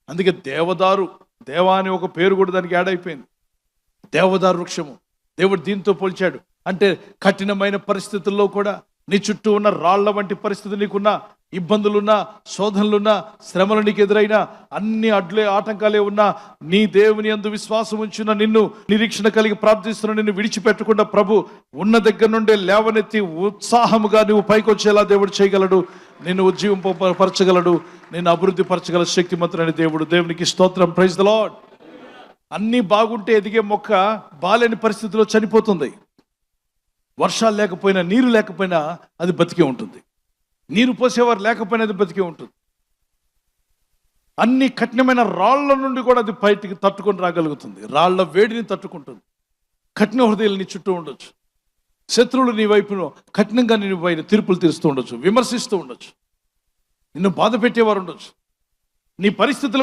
అందుకే దేవదారు, దేవా అని ఒక పేరు కూడా దానికి యాడ్ అయిపోయింది. దేవదారు వృక్షము దేవుడు దీంతో పోల్చాడు. అంటే కఠినమైన పరిస్థితుల్లో కూడా, నీ చుట్టూ ఉన్న రాళ్ల వంటి పరిస్థితి నీకున్నా, ఇబ్బందులున్నా, శోధనలున్నా, శ్రమలు నీకు ఎదురైనా, అన్ని అడ్లే ఆటంకాలే ఉన్నా, నీ దేవుని యందు విశ్వాసం ఉంచిన నిన్ను, నిరీక్షణ కలిగి ప్రార్థిస్తున్న నిన్ను విడిచిపెట్టకుండా ప్రభు ఉన్న దగ్గర నుండే లేవనెత్తి ఉత్సాహముగా నువ్వు పైకి వచ్చేలా దేవుడు చేయగలడు. నిన్ను ఉజ్జీవింపరచగలడు, నిన్ను అభివృద్ధి పరచగల శక్తిమంతుడైన దేవుడు. దేవునికి స్తోత్రం. Praise the Lord. అన్నీ బాగుంటే ఎదిగే మొక్క బాలేని పరిస్థితిలో చనిపోతుంది. వర్షాలు లేకపోయినా, నీరు లేకపోయినా అది బతికే ఉంటుంది. నీరు పోసేవారు లేకపోయినా అది బతికే ఉంటుంది. అన్ని కఠినమైన రాళ్ల నుండి కూడా అది బయటికి తట్టుకొని రాగలుగుతుంది. రాళ్ల వేడిని తట్టుకుంటుంది. కఠిన హృదయాలు నీ చుట్టూ ఉండొచ్చు. శత్రువులు నీ వైపును కఠినంగా నీ పైన తీర్పులు తీరుస్తూ ఉండొచ్చు, విమర్శిస్తూ ఉండొచ్చు, నిన్ను బాధ పెట్టేవారు ఉండొచ్చు. నీ పరిస్థితులకు